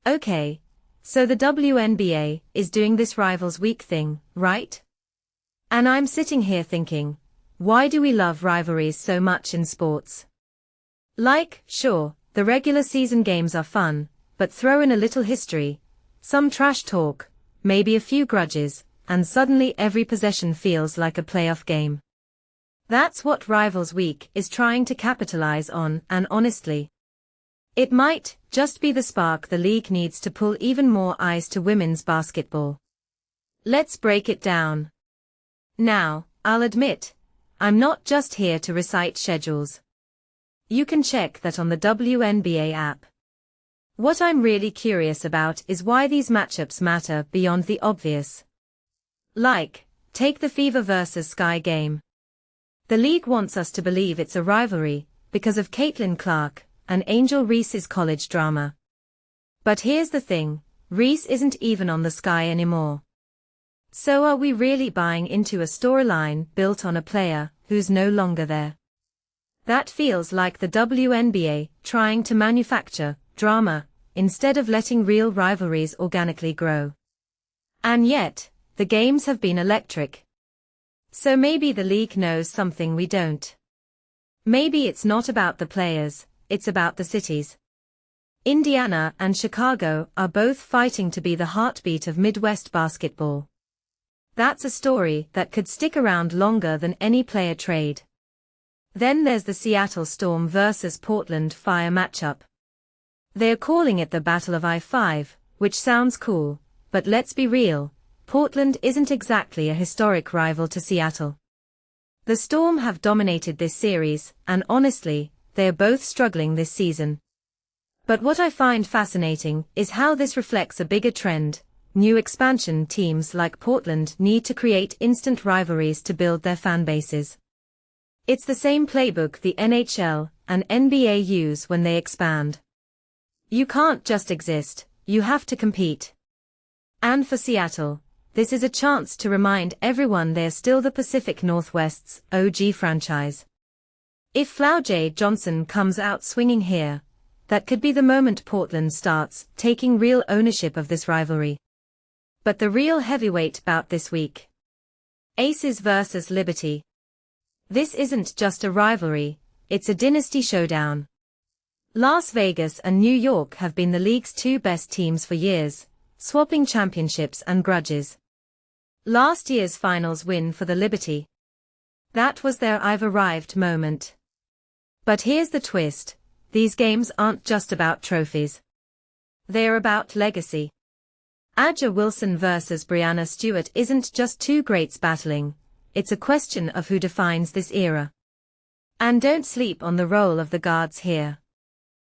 Okay, so the WNBA is doing this Rivals Week thing, right? And I'm sitting here thinking, why do we love rivalries so much in sports? Like, sure, the regular season games are fun, but throw in a little history, some trash talk, maybe a few grudges, and suddenly every possession feels like a playoff game. That's what Rivals Week is trying to capitalize on, and honestly, it might just be the spark the league needs to pull even more eyes to women's basketball. Let's break it down. Now, I'll admit, I'm not just here to recite schedules. You can check that on the WNBA app. What I'm really curious about is why these matchups matter beyond the obvious. Like, take the Fever vs Sky game. The league wants us to believe it's a rivalry because of Caitlin Clark and Angel Reese's college drama. But here's the thing, Reese isn't even on the Sky anymore. So are we really buying into a storyline built on a player who's no longer there? That feels like the WNBA trying to manufacture drama instead of letting real rivalries organically grow. And yet, the games have been electric. So maybe the league knows something we don't. Maybe it's not about the players, it's about the cities. Indiana and Chicago are both fighting to be the heartbeat of Midwest basketball. That's a story that could stick around longer than any player trade. Then there's the Seattle Storm vs Portland Fire matchup. They're calling it the Battle of I-5, which sounds cool, but let's be real, Portland isn't exactly a historic rival to Seattle. The Storm have dominated this series, and honestly, they're both struggling this season. But what I find fascinating is how this reflects a bigger trend. New expansion teams like Portland need to create instant rivalries to build their fan bases. It's the same playbook the NHL and NBA use when they expand. You can't just exist, you have to compete. And for Seattle, this is a chance to remind everyone they're still the Pacific Northwest's OG franchise. If Flower Johnson comes out swinging here, that could be the moment Portland starts taking real ownership of this rivalry. But the real heavyweight bout this week. Aces vs Liberty. This isn't just a rivalry, it's a dynasty showdown. Las Vegas and New York have been the league's two best teams for years, swapping championships and grudges. Last year's finals win for the Liberty. That was their I've arrived moment. But here's the twist, these games aren't just about trophies. They're about legacy. A'ja Wilson vs Breanna Stewart isn't just two greats battling, it's a question of who defines this era. And don't sleep on the role of the guards here.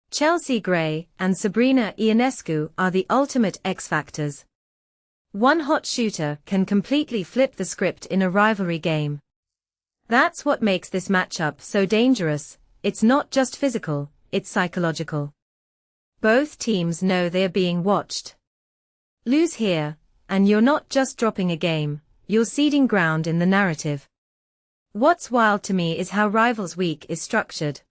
Chelsea Gray and Sabrina Ionescu are the ultimate X-factors. One hot shooter can completely flip the script in a rivalry game. That's what makes this matchup so dangerous, it's not just physical, it's psychological. Both teams know they're being watched. Lose here, and you're not just dropping a game, you're ceding ground in the narrative. What's wild to me is how Rivals Week is structured.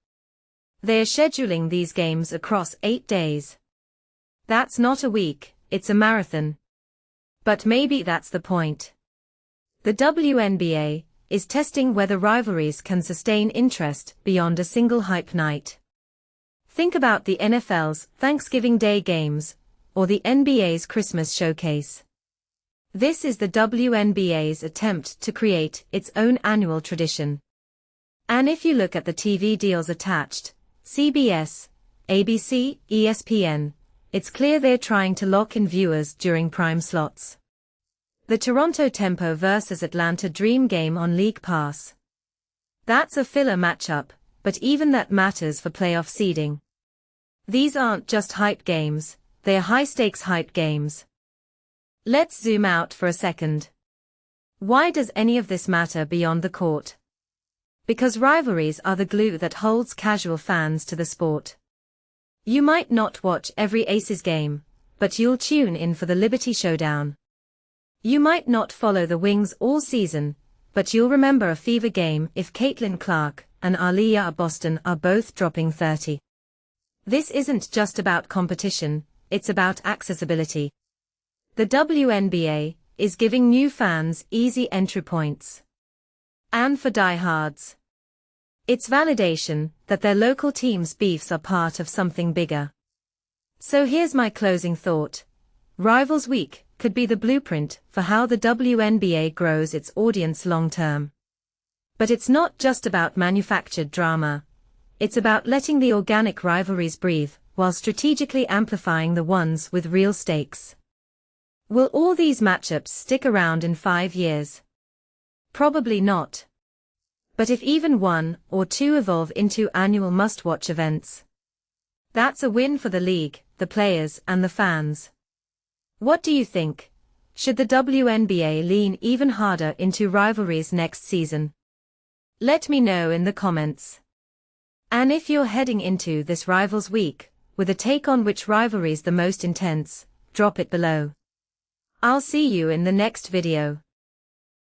They're scheduling these games across 8 days. That's not a week, it's a marathon. But maybe that's the point. The WNBA is testing whether rivalries can sustain interest beyond a single hype night. Think about the NFL's Thanksgiving Day games, or the NBA's Christmas showcase. This is the WNBA's attempt to create its own annual tradition. And if you look at the TV deals attached, CBS, ABC, ESPN, it's clear they're trying to lock in viewers during prime slots. The Toronto Tempo vs Atlanta Dream game on League Pass. That's a filler matchup, but even that matters for playoff seeding. These aren't just hype games, they're high-stakes hype games. Let's zoom out for a second. Why does any of this matter beyond the court? Because rivalries are the glue that holds casual fans to the sport. You might not watch every Aces game, but you'll tune in for the Liberty Showdown. You might not follow the Wings all season, but you'll remember a Fever game if Caitlin Clark and Aaliyah Boston are both dropping 30. This isn't just about competition, it's about accessibility. The WNBA is giving new fans easy entry points. And for diehards, it's validation that their local team's beefs are part of something bigger. So here's my closing thought. Rivals Week could be the blueprint for how the WNBA grows its audience long-term. But it's not just about manufactured drama. It's about letting the organic rivalries breathe, while strategically amplifying the ones with real stakes. Will all these matchups stick around in 5 years? Probably not. But if even 1 or 2 evolve into annual must-watch events, that's a win for the league, the players, and the fans. What do you think? Should the WNBA lean even harder into rivalries next season? Let me know in the comments. And if you're heading into this Rivals Week with a take on which rivalry is the most intense, drop it below. I'll see you in the next video.